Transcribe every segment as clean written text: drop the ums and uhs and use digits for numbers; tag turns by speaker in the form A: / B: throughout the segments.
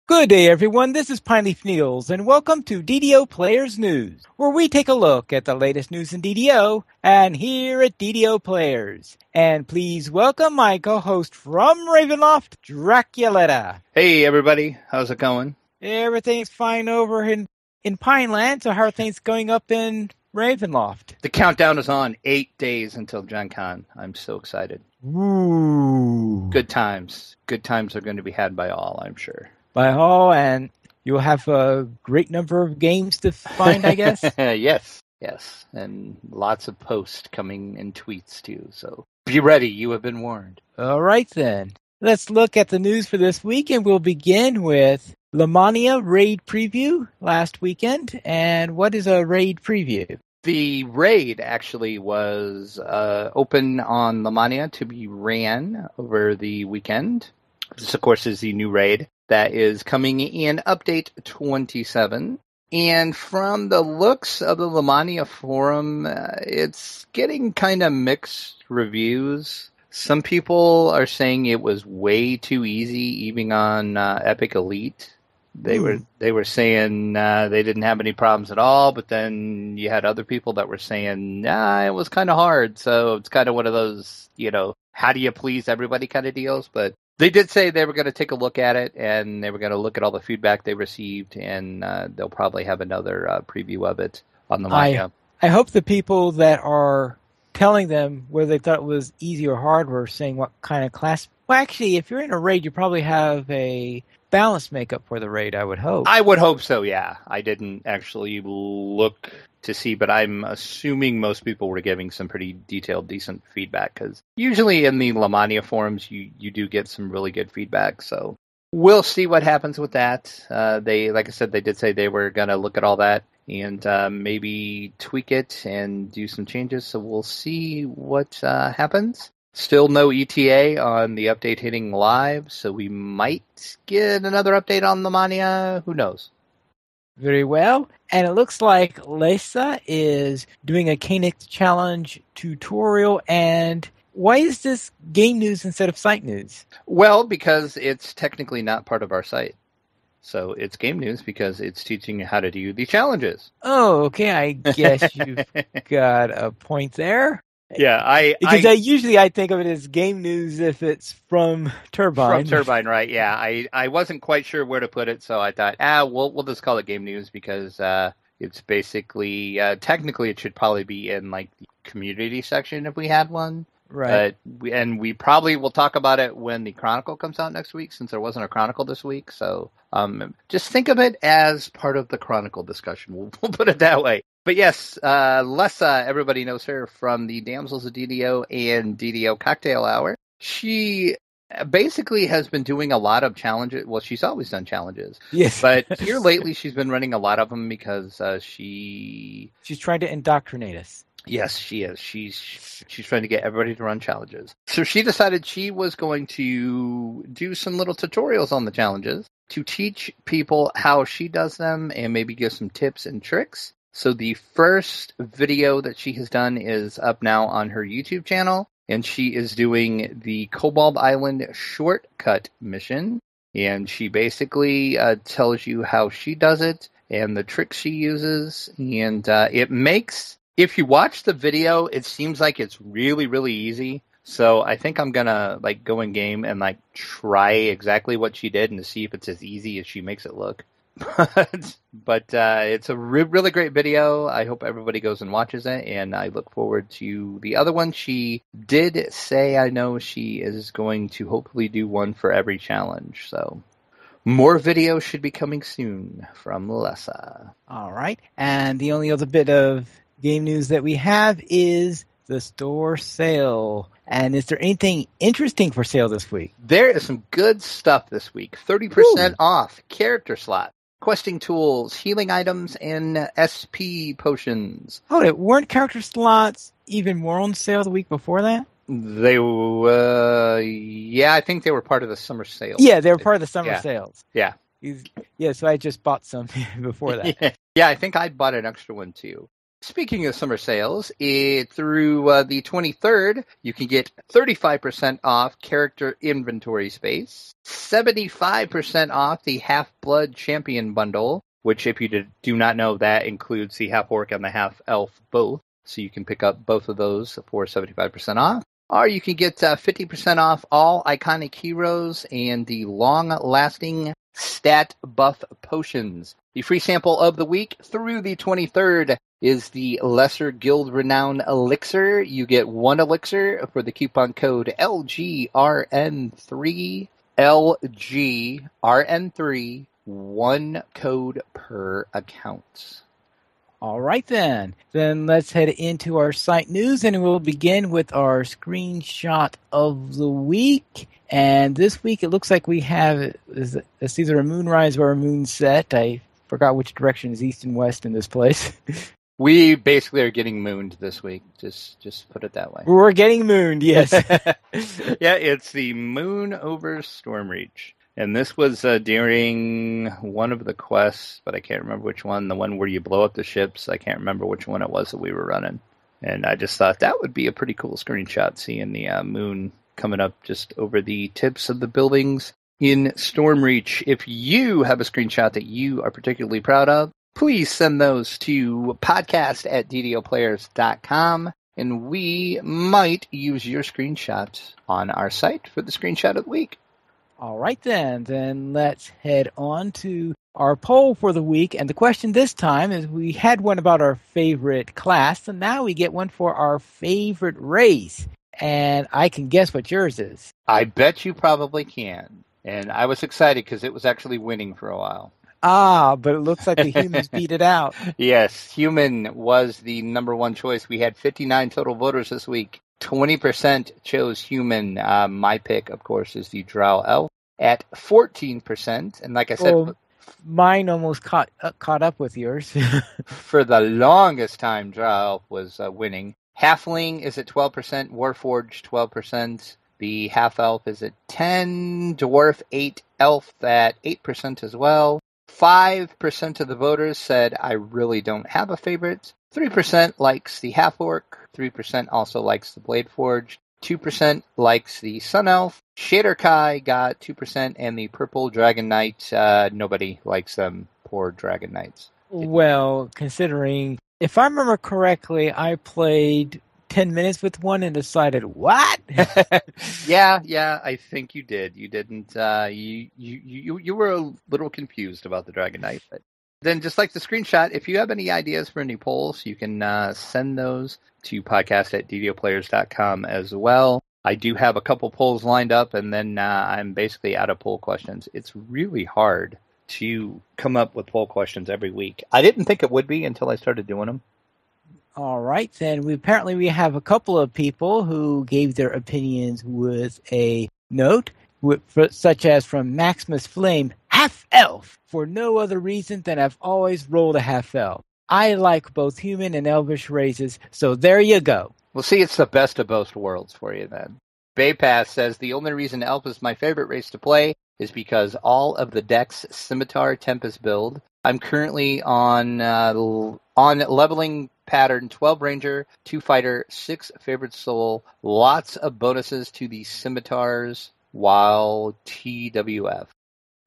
A: Good day, everyone. This is Pineleaf Niels, and welcome to DDO Players News, where we take a look at the latest news in DDO and here at DDO Players. And please welcome my co-host from Ravenloft, Draculetta.
B: Hey, everybody. How's it going?
A: Everything's fine over in Pineland, so how are things going up in Ravenloft?
B: The countdown is on. 8 days until Gen Con. I'm so excited.
A: Ooh.
B: Good times. Good times are going to be had by all, I'm sure.
A: By all, and you'll have a great number of games to find, I guess?
B: Yes. And lots of posts coming in tweets, too. So be ready. You have been warned.
A: All right, then. Let's look at the news for this week, and we'll begin with Lamania Raid Preview last weekend. And what is a Raid Preview?
B: The raid actually was open on Lamania to be ran over the weekend. This, of course, is the new raid that is coming in Update 27. And from the looks of the Lamania forum, it's getting kind of mixed reviews. Some people are saying it was way too easy, even on Epic Elite. They were saying they didn't have any problems at all, but then you had other people that were saying, it was kind of hard. So it's kind of one of those, how do you please everybody kind of deals. But they did say they were going to take a look at it, and they were going to look at all the feedback they received, and they'll probably have another preview of it on the Mania.
A: I hope the people that are telling them whether they thought it was easy or hard were saying what kind of class. Well, actually, if you're in a raid, you probably have a balance makeup for the raid, I would hope.
B: I would hope so, yeah. I didn't actually look to see, but I'm assuming most people were giving some pretty detailed, decent feedback, because usually in the Lamania forums, you do get some really good feedback, so we'll see what happens with that. Like I said, they did say they were going to look at all that and maybe tweak it and do some changes, so we'll see what happens. Still no ETA on the update hitting live, so we might get another update on the Mania. Who knows?
A: Very well. And it looks like Lisa is doing a Kanix Challenge tutorial. And why is this game news instead of site news?
B: Well, because it's technically not part of our site. So it's game news because it's teaching you how to do the challenges.
A: Oh, okay. I guess you've got a point there.
B: Yeah,
A: because usually I think of it as game news if it's from Turbine.
B: From Turbine, right? Yeah, I wasn't quite sure where to put it, so I thought, we'll just call it game news because it's basically technically it should probably be in like the community section if we had one,
A: right?
B: But we probably will talk about it when the Chronicle comes out next week, since there wasn't a Chronicle this week. So just think of it as part of the Chronicle discussion. We'll put it that way. But yes, Lessa, everybody knows her from the Damsels of DDO and DDO Cocktail Hour. She basically has been doing a lot of challenges. Well, she's always done challenges.
A: Yes.
B: But here lately, she's been running a lot of them because she's
A: trying to indoctrinate us.
B: Yes, she is. She's trying to get everybody to run challenges. So she decided she was going to do some little tutorials on the challenges to teach people how she does them and maybe give some tips and tricks. So the first video that she has done is up now on her YouTube channel, and she is doing the Cobalt Island shortcut mission, and she basically tells you how she does it and the tricks she uses, and it makes, if you watch the video, it seems like it's really, really easy. So I think I'm gonna go in game and try exactly what she did and to see if it's as easy as she makes it look. But it's a really great video. I hope everybody goes and watches it, and I look forward to the other one. She did say, I know she is going to hopefully do one for every challenge. So more videos should be coming soon from Melissa.
A: All right. And the only other bit of game news that we have is the store sale. And is there anything interesting for sale this week?
B: There is some good stuff this week. 30% off character slot, questing tools, healing items, and SP potions.
A: Oh, weren't character slots even more on sale the week before that?
B: They I think they were part of the summer sale.
A: Yeah, they were part of the summer sales.
B: Yeah.
A: Yeah, so I just bought some before that.
B: Yeah, I think I bought an extra one too. Speaking of summer sales, through the 23rd, you can get 35% off character inventory space, 75% off the Half-Blood Champion bundle, which if you do not know, that includes the Half-Orc and the Half-Elf both. So you can pick up both of those for 75% off. Or you can get 50% off all iconic heroes and the long-lasting stat buff potions. The free sample of the week through the 23rd is the Lesser Guild Renown Elixir. You get one elixir for the coupon code LGRN3. LGRN3. One code per account.
A: All right, then. Then let's head into our site news, and we'll begin with our screenshot of the week. And this week, it looks like we have it's either a moonrise or a moonset. I forgot which direction is east and west in this place.
B: We basically are getting mooned this week. Just put it that way.
A: We're getting mooned, yes.
B: Yeah, it's the moon over Stormreach. And this was during one of the quests, but I can't remember which one. The one where you blow up the ships. I can't remember which one it was that we were running. And I just thought that would be a pretty cool screenshot, seeing the moon coming up just over the tips of the buildings in Stormreach. If you have a screenshot that you are particularly proud of, please send those to podcast@ddoplayers.com, and we might use your screenshot on our site for the screenshot of the week.
A: All right, then let's head on to our poll for the week. And the question this time is, we had one about our favorite class, and now we get one for our favorite race. And I can guess what yours is.
B: I bet you probably can. And I was excited because it was actually winning for a while.
A: But it looks like the humans beat it out.
B: Yes, human was the number one choice. We had 59 total voters this week. 20% chose human. My pick, of course, is the Drow Elf at 14%. And like I said,
A: mine almost caught up with yours.
B: For the longest time, Drow Elf was winning. Halfling is at 12%. Warforged 12%. The Half Elf is at 10%. Dwarf 8%. Elf at 8% as well. 5% of the voters said, I really don't have a favorite. 3% likes the Half-Orc. 3% also likes the Blade Forge. 2% likes the Sun Elf. Shader Kai got 2%, and the Purple Dragon Knight, nobody likes them. Poor Dragon Knights.
A: Well, considering, if I remember correctly, I played 10 minutes with one and decided, what?
B: Yeah, I think you did. You didn't, you were a little confused about the Dragon Knight, but then just like the screenshot, if you have any ideas for any polls, you can send those to podcast@ddoplayers.com as well. I do have a couple polls lined up, and then I'm basically out of poll questions. It's really hard to come up with poll questions every week. I didn't think it would be until I started doing them.
A: All right, then we have a couple of people who gave their opinions with a note, such as from Maximus Flame, half-elf, for no other reason than I've always rolled a half-elf. I like both human and elvish races, so there you go.
B: Well, see, it's the best of both worlds for you then. Baypass says, the only reason elf is my favorite race to play is because all of the decks Scimitar Tempest build. I'm currently on leveling pattern 12 Ranger, 2 Fighter, 6 Favorite Soul, lots of bonuses to the Scimitars while TWF.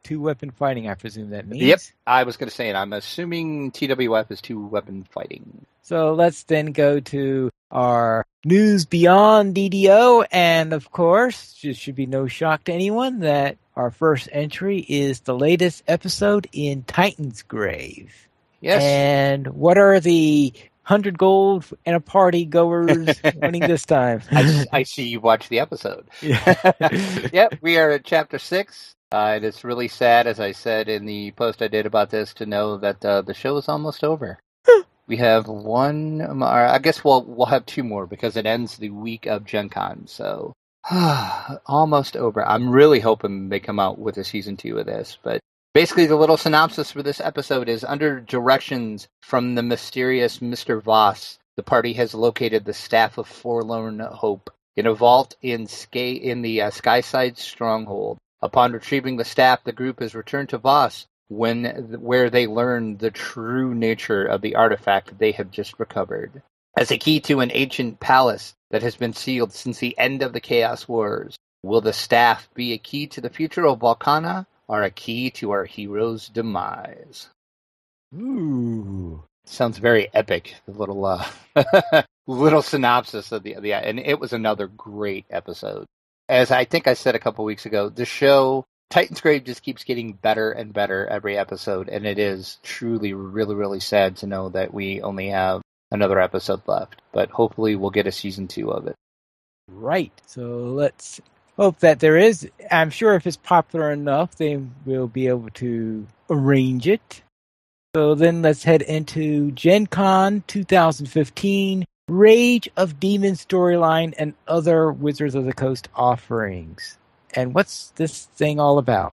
A: 2-weapon fighting, I presume that means?
B: Yep, I was going to say it. I'm assuming TWF is 2-weapon fighting.
A: So let's then go to our news beyond DDO, and of course, it should be no shock to anyone that our first entry is the latest episode in Titan's Grave.
B: Yes.
A: And what are the 100 gold and a party goers winning this time?
B: I see you watched the episode.
A: Yeah.
B: Yep, we are at Chapter 6. And it's really sad, as I said in the post I did about this, to know that the show is almost over. We have one more. I guess we'll have 2 more because it ends the week of Gen Con. So almost over. I'm really hoping they come out with a season 2 of this. But basically, the little synopsis for this episode is, under directions from the mysterious Mr. Voss, the party has located the Staff of Forlorn Hope in a vault in the Skyside Stronghold. Upon retrieving the staff, the group is returned to Voss, where they learn the true nature of the artifact they have just recovered. As a key to an ancient palace that has been sealed since the end of the Chaos Wars, will the staff be a key to the future of Volcana or a key to our hero's demise?
A: Ooh.
B: Sounds very epic. The little little synopsis of the and it was another great episode. As I think I said a couple weeks ago, the show Titan's Grave just keeps getting better and better every episode, and it is truly really, really sad to know that we only have another episode left. But hopefully we'll get a season 2 of it.
A: Right. So let's hope that there is. I'm sure if it's popular enough, they will be able to arrange it. So then let's head into Gen Con 2015, Rage of Demons storyline and other Wizards of the Coast offerings. And what's this thing all about?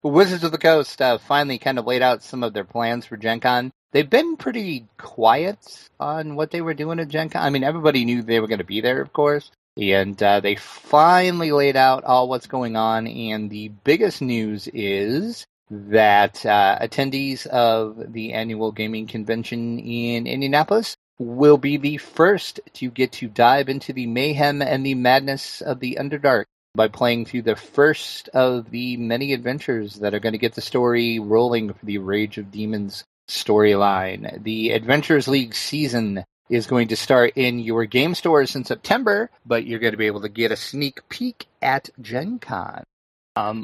B: Wizards of the Coast finally kind of laid out some of their plans for Gen Con. They've been pretty quiet on what they were doing at Gen Con. I mean, everybody knew they were going to be there, of course. And they finally laid out all what's going on. And the biggest news is that attendees of the annual gaming convention in Indianapolis will be the first to get to dive into the mayhem and the madness of the Underdark by playing through the first of the many adventures that are going to get the story rolling for the Rage of Demons storyline. The Adventures League season is going to start in your game stores in September, but you're going to be able to get a sneak peek at Gen Con.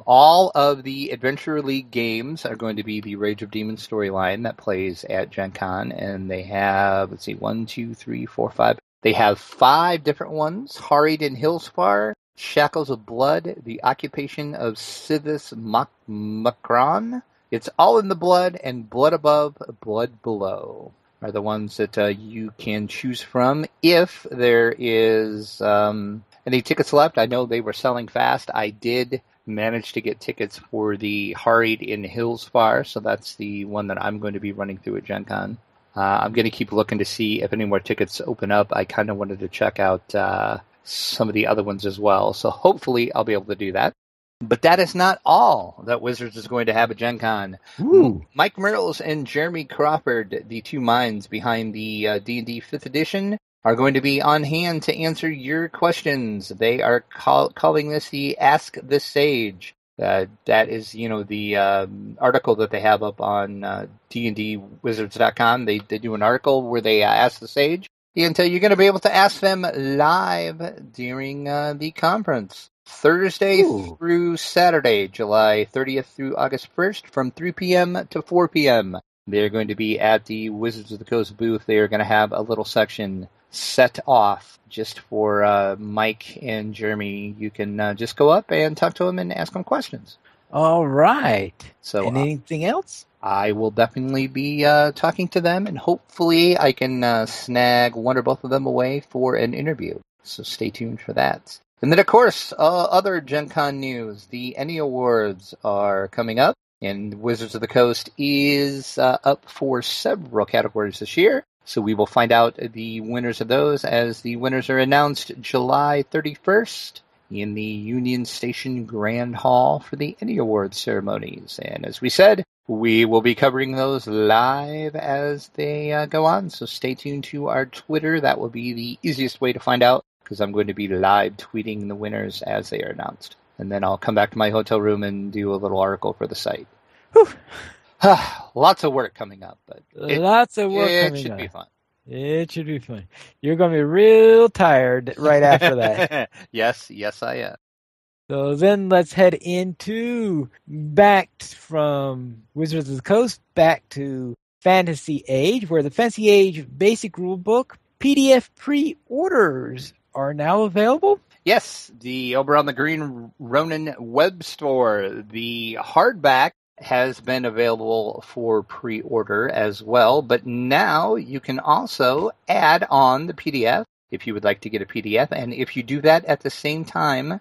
B: All of the Adventure League games are going to be the Rage of Demons storyline that plays at Gen Con, and they have, let's see, 1, 2, 3, 4, 5. They have 5 different ones: Harried in Hillspar, Shackles of Blood, The Occupation of Sithis Macron, It's All in the Blood, and Blood Above, Blood Below are the ones that you can choose from. If there is any tickets left, I know they were selling fast. I did manage to get tickets for the Harried in Hillspar, so that's the one that I'm going to be running through at Gen Con. I'm going to keep looking to see if any more tickets open up. I kind of wanted to check out some of the other ones as well, so hopefully I'll be able to do that. But that is not all that Wizards is going to have at Gen Con.
A: Ooh.
B: Mike Merles and Jeremy Crawford, the two minds behind the D&D 5th edition, are going to be on hand to answer your questions. They are calling this the Ask the Sage. That is, the article that they have up on DndWizards.com. They do an article where they ask the Sage, and you're going to be able to ask them live during the conference. Thursday through Saturday, July 30th through August 1st, from 3 p.m. to 4 p.m. They're going to be at the Wizards of the Coast booth. They are going to have a little section set off just for Mike and Jeremy. You can just go up and talk to them and ask them questions.
A: All right.
B: So,
A: and anything else?
B: I will definitely be talking to them, and hopefully I can snag one or both of them away for an interview. So stay tuned for that. And then, of course, other Gen Con news. The Emmy Awards are coming up, and Wizards of the Coast is up for several categories this year. So we will find out the winners of those as the winners are announced July 31st in the Union Station Grand Hall for the Emmy Awards ceremonies. And as we said, we will be covering those live as they go on. So stay tuned to our Twitter. That will be the easiest way to find out, because I'm going to be live tweeting the winners as they are announced. And then I'll come back to my hotel room and do a little article for the site. Lots of work coming up, but it should be fun.
A: It should be fun. You're going to be real tired right after that.
B: Yes, I am.
A: So then let's head back from Wizards of the Coast, back to Fantasy Age, where the Fantasy Age basic rulebook PDF pre-orders are now available.
B: Yes, over on the Green Ronin web store, the hardback has been available for pre-order as well, but now you can also add on the PDF if you would like to get a PDF, and if you do that at the same time,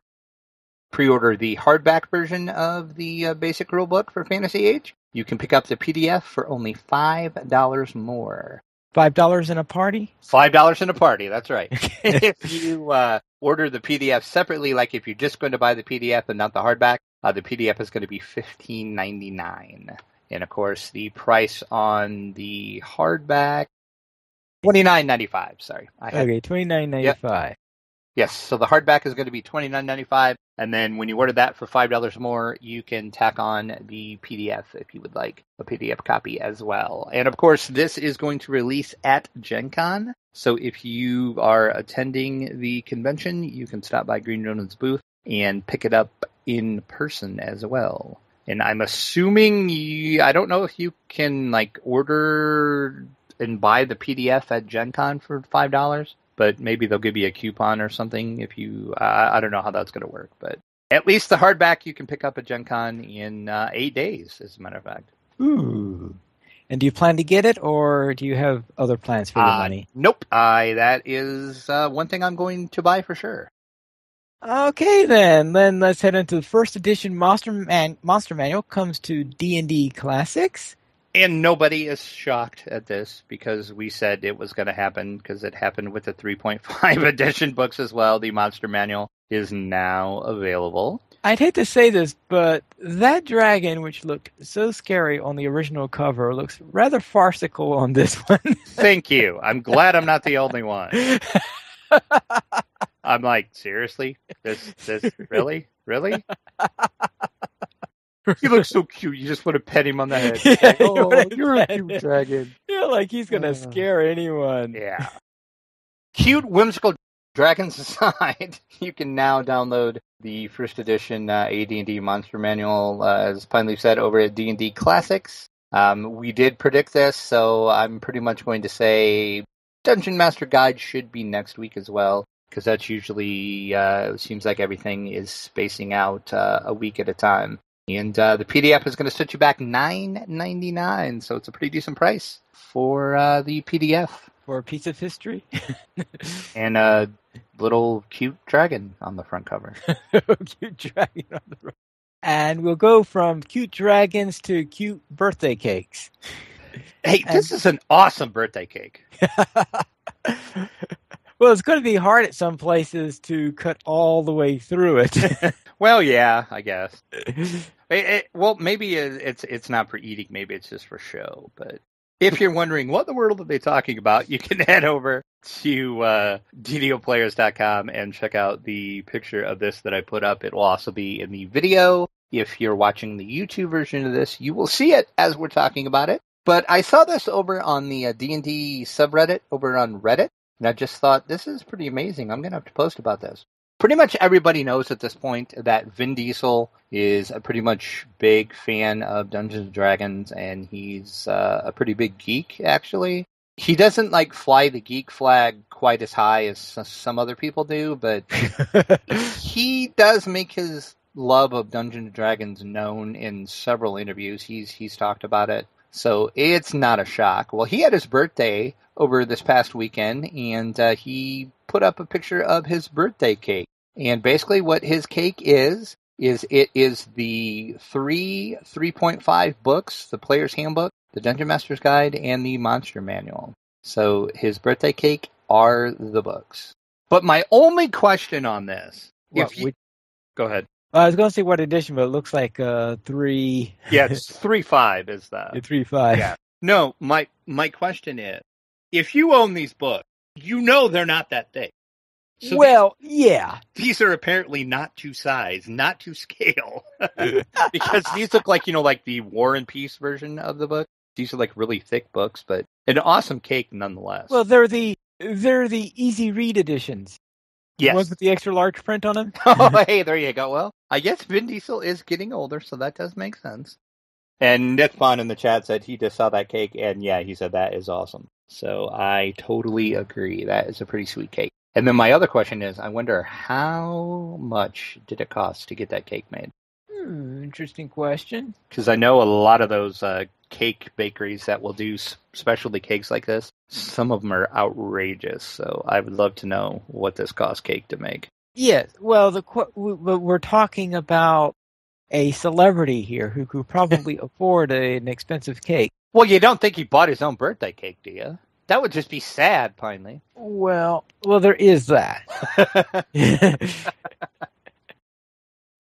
B: pre-order the hardback version of the basic rulebook for Fantasy Age, you can pick up the PDF for only $5 more.
A: $5 in a party?
B: $5 in a party, that's right. If you order the PDF separately, like if you're just going to buy the PDF and not the hardback, The PDF is going to be $15.99. And, of course, the price on the hardback, $29.95. Sorry.
A: Okay, $29.95.
B: Yep. Yes, so the hardback is going to be $29.95. And then when you order that for $5 more, you can tack on the PDF if you would like a PDF copy as well. And, of course, this is going to release at Gen Con. So if you are attending the convention, you can stop by Green Donut's booth and pick it up in person as well. And I'm assuming, I don't know if you can like order and buy the PDF at Gen Con for $5, but maybe they'll give you a coupon or something if you, I don't know how that's going to work, but at least the hardback you can pick up at Gen Con in 8 days, as a matter of fact.
A: Ooh. And do you plan to get it, or do you have other plans for your money?
B: Nope. That is one thing I'm going to buy for sure.
A: Okay, then let's head into the first edition Monster Manual comes to D&D Classics.
B: And nobody is shocked at this because we said it was going to happen because it happened with the 3.5 edition books as well. The Monster Manual is now available.
A: I'd hate to say this, but that dragon, which looked so scary on the original cover, looks rather farcical on this one.
B: Thank you. I'm glad I'm not the only one. I'm like, seriously? This really? Really? He looks so cute. You just want to pet him on the head.
A: Yeah,
B: like, oh, you're a cute dragon.
A: Yeah, like he's going to scare anyone.
B: Yeah. Cute, whimsical dragons aside, you can now download the first edition AD&D Monster Manual, as Pineleaf said, over at D&D Classics. We did predict this, so I'm pretty much going to say Dungeon Master Guide should be next week as well, because that's usually, it seems like everything is spacing out a week at a time. And the PDF is going to set you back $9.99, so it's a pretty decent price for the PDF.
A: For a piece of history.
B: And a little cute dragon on the front cover.
A: Cute dragon on the front. And we'll go from cute dragons to cute birthday cakes.
B: Hey, this is an awesome birthday cake.
A: Well, it's going to be hard at some places to cut all the way through it.
B: Well, yeah, I guess. Well, maybe it's not for eating. Maybe it's just for show. But if you're wondering what in the world are they talking about, you can head over to DDOplayers.com and check out the picture of this that I put up. It will also be in the video. If you're watching the YouTube version of this, you will see it as we're talking about it. But I saw this over on the D&D subreddit over on Reddit. And I just thought, this is pretty amazing. I'm going to have to post about this. Pretty much everybody knows at this point that Vin Diesel is a pretty much big fan of Dungeons & Dragons, and he's a pretty big geek, actually. He doesn't, like, fly the geek flag quite as high as some other people do, but he does make his love of Dungeons & Dragons known in several interviews. He's talked about it. So it's not a shock. Well, he had his birthday over this past weekend, and he put up a picture of his birthday cake. And basically what his cake is it is the 3.5 books, the Player's Handbook, the Dungeon Master's Guide, and the Monster Manual. So his birthday cake are the books. But my only question on this... Go ahead.
A: I was going to say what edition, but it looks like 3...
B: Yeah, it's 3.5 is that.
A: 3.5.
B: Yeah. No, my question is, if you own these books, you know they're not that thick. So
A: yeah.
B: These are apparently not to size, not to scale. Because these look like, like the War and Peace version of the book. These are like really thick books, but an awesome cake nonetheless.
A: Well, they're the easy read editions.
B: Yes.
A: The ones with the extra large print on them.
B: Oh, hey, there you go. Well, I guess Vin Diesel is getting older, so that does make sense. And Nick Vaughn in the chat said he just saw that cake, and yeah, he said that is awesome. So I totally agree. That is a pretty sweet cake. And then my other question is, I wonder how much did it cost to get that cake made?
A: Interesting question.
B: Because I know a lot of those cake bakeries that will do specialty cakes like this, some of them are outrageous. So I would love to know what this cost cake to make.
A: Yes. Well, we're talking about a celebrity here who could probably afford an expensive cake.
B: Well, you don't think he bought his own birthday cake, do you? That would just be sad, Pineleaf.
A: Well, there is that.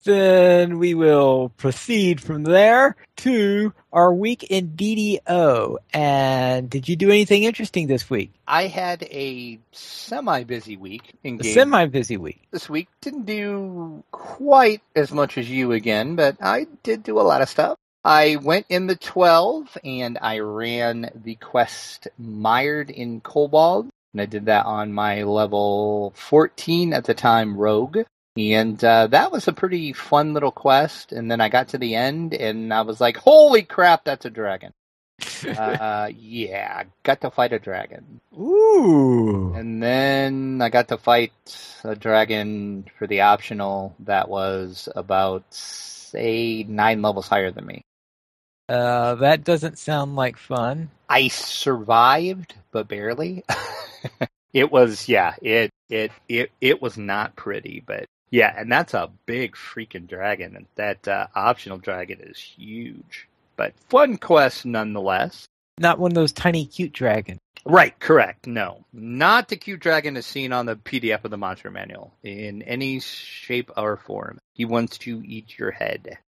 A: Then we will proceed from there to our week in DDO. And did you do anything interesting this week?
B: I had a semi-busy week in
A: A
B: game.
A: semi-busy week.
B: This week didn't do quite as much as you again, but I did do a lot of stuff. I went in the 12 and I ran the quest Mired in Kobold, and I did that on my level 14 at the time Rogue. And that was a pretty fun little quest. And then I got to the end and I was like, holy crap, that's a dragon. Yeah, got to fight a dragon.
A: Ooh.
B: And then I got to fight a dragon for the optional that was about, say, 9 levels higher than me.
A: That doesn't sound like fun.
B: I survived, but barely. It was, yeah, it was not pretty, but yeah, and that's a big freaking dragon, and that optional dragon is huge. But fun quest nonetheless.
A: Not one of those tiny cute dragons.
B: Right, correct. No, not the cute dragon as seen on the PDF of the Monster Manual in any shape or form. He wants to eat your head.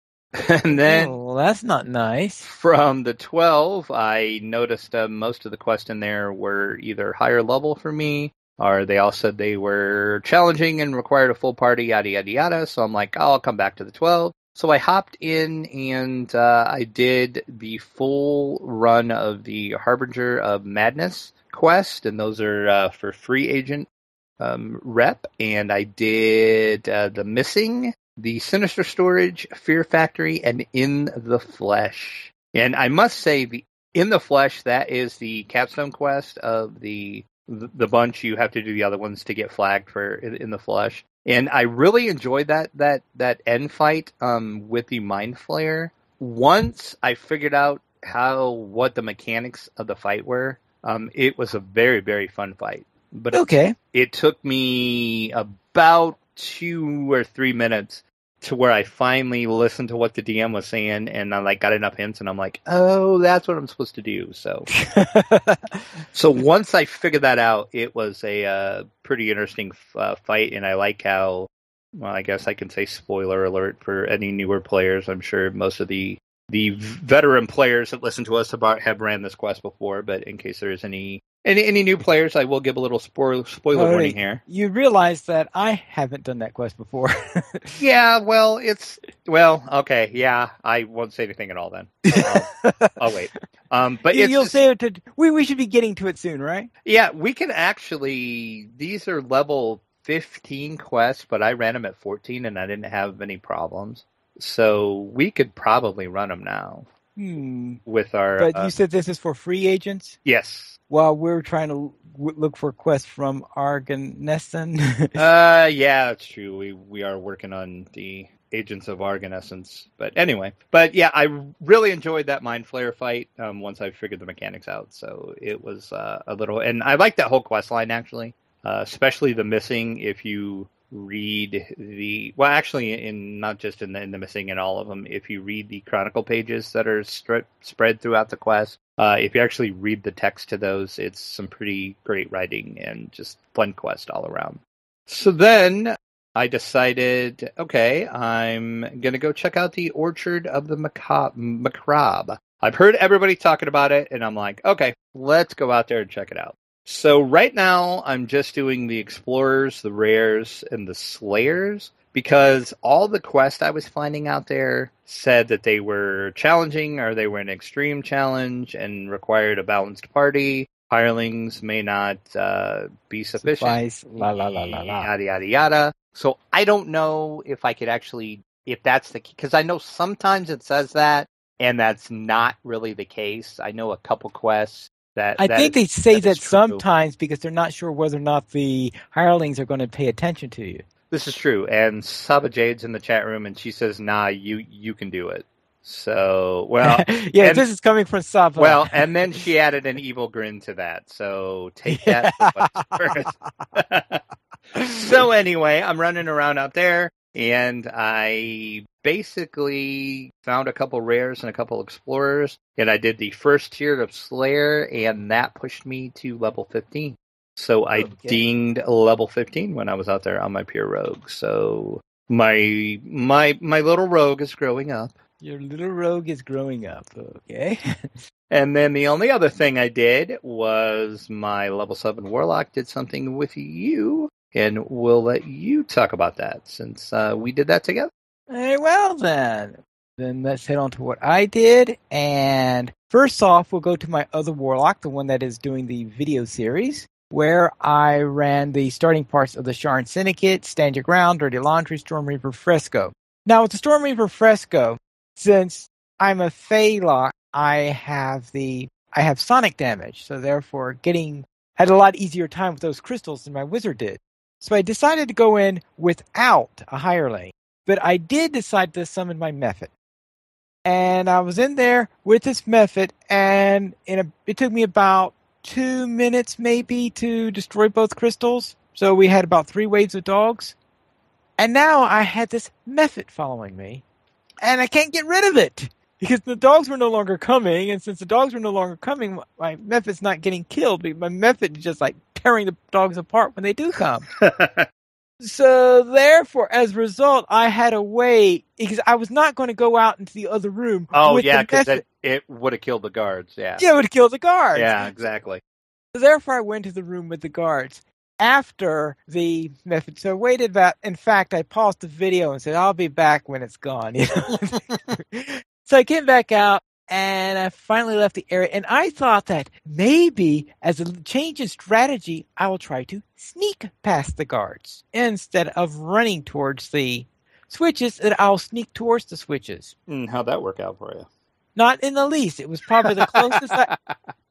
B: And then,
A: well, that's not nice.
B: From the 12, I noticed most of the quests in there were either higher level for me, or they all said they were challenging and required a full party, yada, yada, yada. So I'm like, oh, I'll come back to the 12. So I hopped in and I did the full run of the Harbinger of Madness quest, and those are for free agent rep. And I did the Missing, the Sinister Storage, Fear Factory, and In the Flesh. And I must say, the In the Flesh, that is the capstone quest of the bunch. You have to do the other ones to get flagged for In the Flesh. And I really enjoyed that end fight with the Mind Flayer. Once I figured out what the mechanics of the fight were, it was a very, very fun fight. But
A: okay,
B: it took me about 2 or 3 minutes to where I finally listened to what the DM was saying, and I got enough hints, and I'm like, oh, that's what I'm supposed to do. So, so once I figured that out, it was a pretty interesting fight, and I like how, well, I guess I can say spoiler alert for any newer players. I'm sure most of the veteran players that listen to us have ran this quest before, but in case there is any new players, I will give a little spoiler warning here.
A: You realize that I haven't done that quest before.
B: Yeah, okay, yeah, I won't say anything at all then. I'll wait. But
A: you'll say it to. We should be getting to it soon, right?
B: Yeah, we can actually. These are level 15 quests, but I ran them at 14 and I didn't have any problems. So we could probably run them now with our.
A: But you said this is for free agents?
B: Yes.
A: While we're trying to look for quests from Arganesson.
B: Yeah, that's true. We are working on the Agents of Arganescence. But anyway, I really enjoyed that Mind Flayer fight once I figured the mechanics out. So it was a little, and I like that whole quest line actually, especially the Missing. If you read not just in the Missing, in all of them, if you read the chronicle pages that are spread throughout the quest, if you actually read the text to those, it's some pretty great writing and just fun quest all around. So then I decided, okay, I'm going to go check out the Orchard of the Macabre. I've heard everybody talking about it, and I'm like, okay, let's go out there and check it out. So right now, I'm just doing the Explorers, the Rares, and the Slayers, because all the quests I was finding out there said that they were challenging, or they were an extreme challenge, and required a balanced party. Hirelings may not be sufficient.
A: Suffice. La la la la la.
B: Yada, yada, yada. So I don't know if I could actually, if that's the, because I know sometimes it says that, and that's not really the case. I know a couple quests
A: I think they say that sometimes because they're not sure whether or not the hirelings are going to pay attention to you.
B: This is true, and Saba Jade's in the chat room, and she says, "Nah, you can do it." So, well,
A: yeah, this is coming from Saba.
B: Well, and then she added an evil grin to that. So take that first. So anyway, I'm running around out there, and I basically found a couple rares and a couple explorers, and I did the first tier of Slayer, and that pushed me to level 15. So I dinged level 15 when I was out there on my pure rogue. So My little rogue is growing up.
A: Your little rogue is growing up. Okay.
B: And then the only other thing I did was my level 7 warlock did something with you, and we'll let you talk about that since we did that together.
A: Very well, then. Then let's head on to what I did. And first off, we'll go to my other warlock, the one that is doing the video series, where I ran the starting parts of the Sharn Syndicate, Stand Your Ground, Dirty Laundry, Storm Reaper Fresco. Now, with the Storm Reaper Fresco, since I'm a Phaelok, I have sonic damage, so therefore had a lot easier time with those crystals than my wizard did. So I decided to go in without a hireling, but I did decide to summon my Mephit. And I was in there with this Mephit, and it took me about 2 minutes maybe to destroy both crystals. So we had about 3 waves of dogs. And now I had this Mephit following me, and I can't get rid of it because the dogs were no longer coming. And since the dogs were no longer coming, my Mephit's not getting killed. My Mephit is just like tearing the dogs apart when they do come. So therefore, as a result, I had to wait because I was not going to go out into the other room.
B: Oh, yeah, because it would have killed the guards. Yeah,
A: it would have killed the guards.
B: Yeah, exactly.
A: So therefore, I went to the room with the guards after the method. So I waited in fact, I paused the video and said, I'll be back when it's gone. So I came back out and I finally left the area. And I thought that maybe as a change in strategy, I will try to sneak past the guards instead of running towards the switches, that I'll sneak towards the switches.
B: How'd that work out for you?
A: Not in the least. It was probably the closest.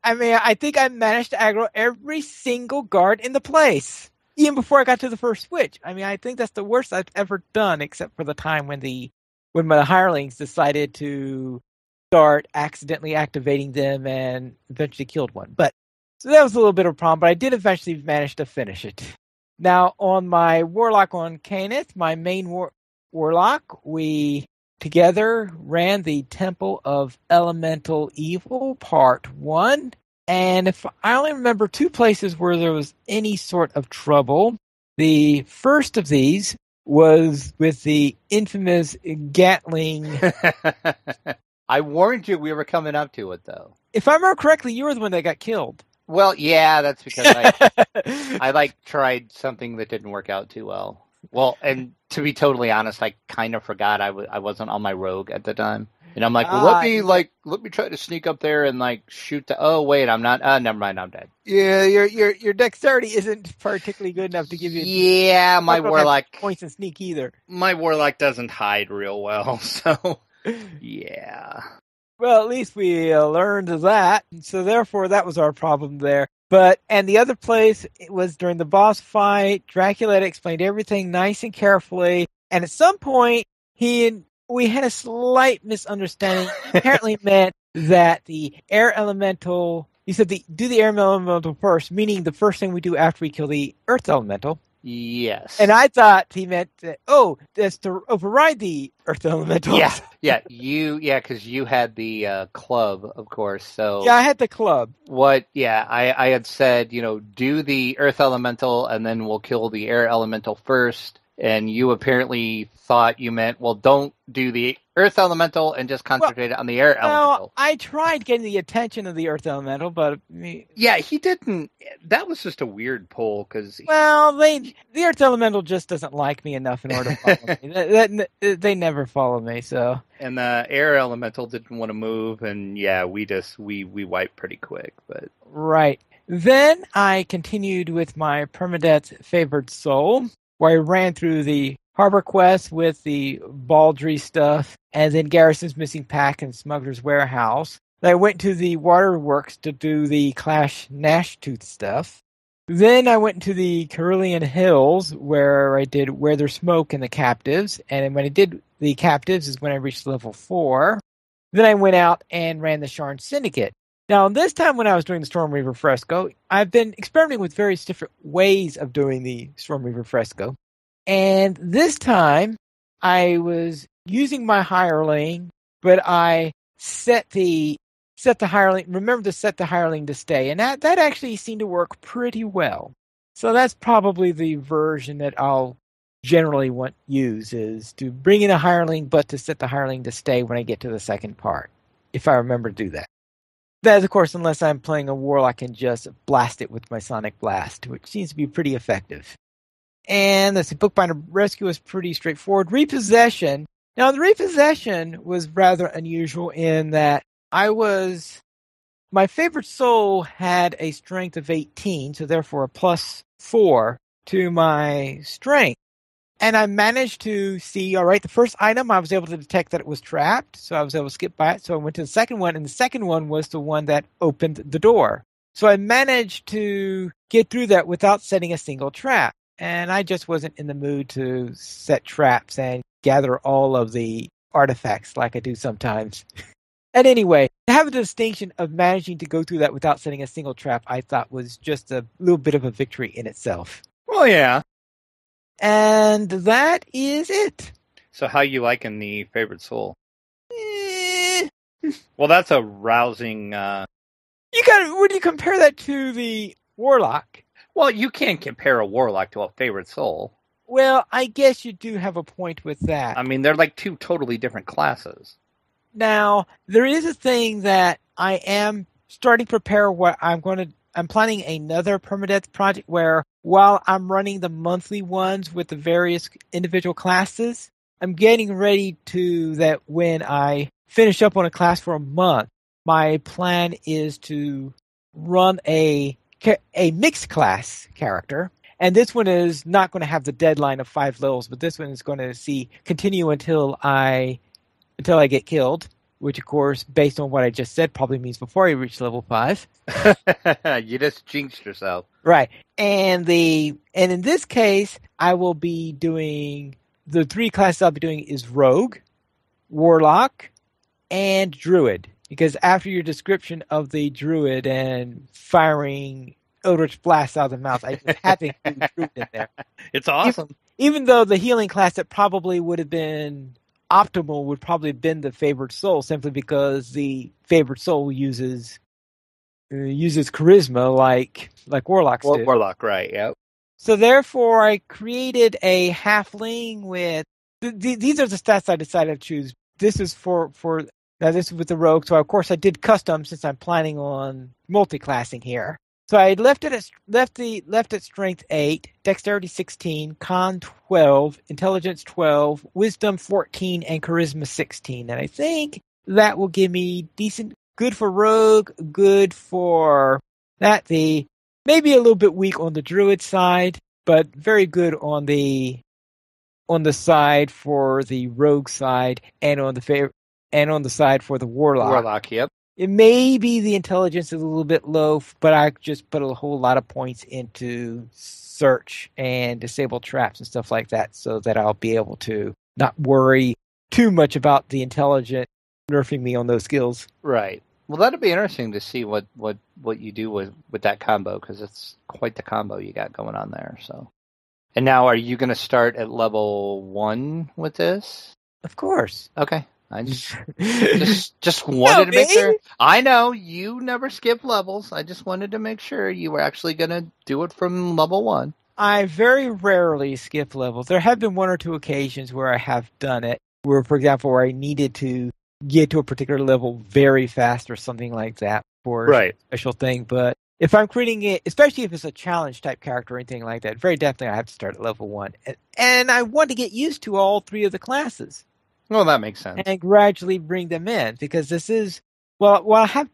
A: I think I managed to aggro every single guard in the place, even before I got to the first switch. I think that's the worst I've ever done, except for the time when my hirelings decided to start accidentally activating them and eventually killed one. So that was a little bit of a problem, but I did eventually manage to finish it. Now, on my warlock on Caneth, my main warlock, we together ran the Temple of Elemental Evil, Part 1. And if I only remember 2 places where there was any sort of trouble, the first of these was with the infamous Gatling.
B: I warned you we were coming up to it, though.
A: If I remember correctly, you were the one that got killed.
B: Well, yeah, that's because I tried something that didn't work out too well. Well, and to be totally honest, I kind of forgot I wasn't on my rogue at the time. And I'm like, well, let me try to sneak up there and shoot oh, wait, I'm not. Never mind, I'm dead.
A: Yeah, your dexterity isn't particularly good enough to give you.
B: Yeah, my warlock
A: points and sneak either.
B: My warlock doesn't hide real well, so yeah.
A: Well, at least we learned that. So therefore, that was our problem there. And the other place, it was during the boss fight. Dracula had explained everything nice and carefully. And at some point, we had a slight misunderstanding. Apparently meant that the air elemental, he said do the air elemental first, meaning the first thing we do after we kill the earth elemental.
B: Yes.
A: And I thought he meant that, that's to override the earth elemental.
B: Yeah, because you had the club, of course. So
A: yeah, I had the club.
B: I had said, do the earth elemental and then we'll kill the air elemental first. And you apparently thought you meant, well, don't do the earth elemental and just concentrate on the air elemental.
A: I tried getting the attention of the earth elemental, but
B: yeah, he didn't. That was just a weird pull because
A: the earth elemental just doesn't like me enough in order to follow me. They never follow me, so.
B: And the air elemental didn't want to move, and yeah, we wiped pretty quick, but
A: right. Then I continued with my permadeath favored soul, where I ran through the harbor quest with the Baldry stuff, and then Garrison's Missing Pack and Smuggler's Warehouse. Then I went to the waterworks to do the Clash Nashtooth stuff. Then I went to the Carillion Hills, where I did Where There's Smoke and the Captives. And when I did the Captives is when I reached level 4. Then I went out and ran the Sharn Syndicate. Now, this time when I was doing the Storm Reaver Fresco, I've been experimenting with various different ways of doing the Storm Reaver Fresco. And this time, I was using my hireling, but I set the hireling, remember to set the hireling to stay. And that actually seemed to work pretty well. So that's probably the version that I'll generally use is to bring in a hireling, but to set the hireling to stay when I get to the second part, if I remember to do that. That is, of course, unless I'm playing a warlock, I can just blast it with my Sonic Blast, which seems to be pretty effective. And let's see, Bookbinder Rescue was pretty straightforward. Repossession. Now, the repossession was rather unusual in that my favorite soul had a strength of 18, so therefore a +4 to my strength. And I managed to see, all right, the first item, I was able to detect that it was trapped, so I was able to skip by it. So I went to the second one, and the second one was the one that opened the door. So I managed to get through that without setting a single trap. And I just wasn't in the mood to set traps and gather all of the artifacts like I do sometimes. And anyway, to have a distinction of managing to go through that without setting a single trap, I thought was just a little bit of a victory in itself.
B: Well, yeah.
A: And that is it.
B: So how you liking the favorite soul?
A: Eh.
B: Well, that's a rousing...
A: Would you compare that to the warlock?
B: Well, you can't compare a warlock to a favorite soul.
A: Well, I guess you do have a point with that.
B: I mean, they're like two totally different classes.
A: Now, there is a thing that I am starting to prepare what I'm planning another permadeath project where while I'm running the monthly ones with the various individual classes, I'm getting ready to that when I finish up on a class for a month, my plan is to run a mixed class character. And this one is not going to have the deadline of 5 levels, but this one is going to continue until I get killed, which of course, based on what I just said, probably means before I reach level 5.
B: You just jinxed yourself.
A: Right. And in this case, I will be doing the 3 classes I'll be doing is Rogue, Warlock, and Druid. Because after your description of the Druid and firing Eldritch Blast out of the mouth, I just had to include Druid in there.
B: It's awesome.
A: Even though the healing class that probably would have been optimal would probably have been the favored soul, simply because the favored soul uses charisma like warlocks do.
B: Warlock, right? Yep.
A: So therefore, I created a halfling with these are the stats I decided to choose. This is this is with the rogue. So of course I did custom since I'm planning on multi-classing here. So I left it at strength 8, dexterity 16, con 12, intelligence 12, wisdom 14, and charisma 16. And I think that will give me good for rogue, good for that. Maybe a little bit weak on the druid side, but very good on the side for the rogue side, and on the side for the warlock.
B: Warlock, yep.
A: It may be the intelligence is a little bit low, but I just put a whole lot of points into search and disable traps and stuff like that, so that I'll be able to not worry too much about the intelligent nerfing me on those skills.
B: Right. Well, that'll be interesting to see what you do with that combo, because it's quite the combo you got going on there. So, and now, are you going to start at level 1 with this?
A: Of course.
B: Okay. I just wanted to make sure. I know you never skip levels. I just wanted to make sure you were actually going to do it from level 1.
A: I very rarely skip levels. There have been 1 or 2 occasions where I have done it, where, for example, where I needed to get to a particular level very fast or something like that for a special thing. But if I'm creating it, especially if it's a challenge type character or anything like that, very definitely I have to start at level 1. And I want to get used to all 3 of the classes.
B: Well, that makes sense.
A: And gradually bring them in, because this is, while I have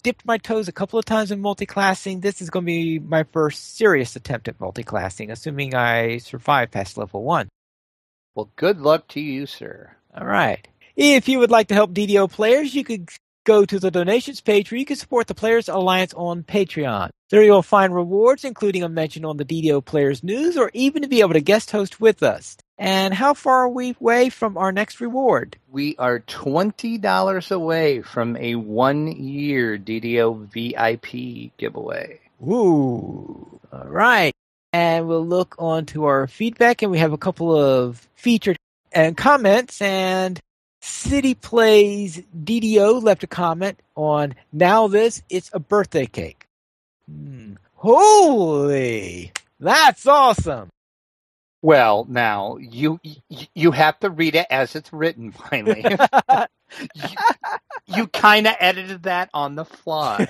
A: dipped my toes a couple of times in multi-classing, this is going to be my first serious attempt at multi-classing, assuming I survive past level 1.
B: Well, good luck to you, sir.
A: All right. If you would like to help DDO players, you could go to the donations page where you can support the Players Alliance on Patreon. There you'll find rewards, including a mention on the DDO Players News, or even to be able to guest host with us. And how far are we away from our next reward?
B: We are $20 away from a 1-year DDO VIP giveaway.
A: Ooh. All right. And we'll look on to our feedback, and we have a couple of featured and comments. And City Plays DDO left a comment on Now This, It's a Birthday Cake. Holy! That's awesome!
B: Well, now you have to read it as it's written. Finally, you kind of edited that on the fly.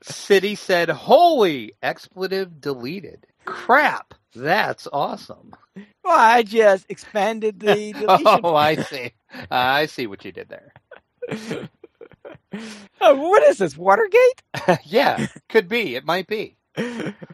B: City said, "Holy expletive deleted. Crap, that's awesome."
A: Well, I just expanded the deletion.
B: Oh, I see. I see what you did there.
A: Oh, what is this, Watergate?
B: Yeah, could be. It might be.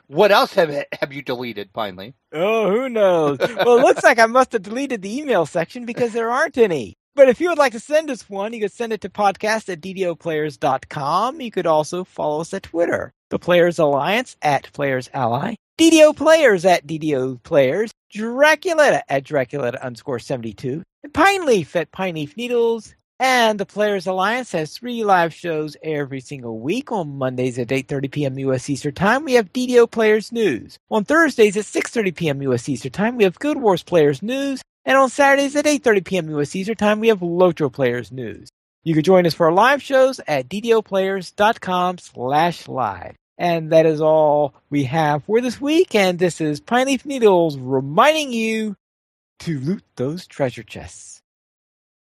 B: What else have you deleted finally?
A: Oh, who knows? Well, it looks like I must have deleted the email section because there aren't any. But if you would like to send us one, you could send it to podcast@ddoplayers.com. You could also follow us at Twitter. The Players Alliance @PlayersAlly. DDO Players @DDO Players. Draculetta @Draculetta_72. And Pineleaf @Pineleaf Needles. And the Players Alliance has 3 live shows every single week. On Mondays at 8:30 p.m. U.S. Eastern Time, we have DDO Players News. On Thursdays at 6:30 p.m. U.S. Eastern Time, we have Guild Wars Players News. And on Saturdays at 8:30 p.m. U.S. Eastern Time, we have Lotro Players News. You can join us for our live shows at ddoplayers.com/live. And that is all we have for this week. And this is Pineleaf Needles reminding you to loot those treasure chests.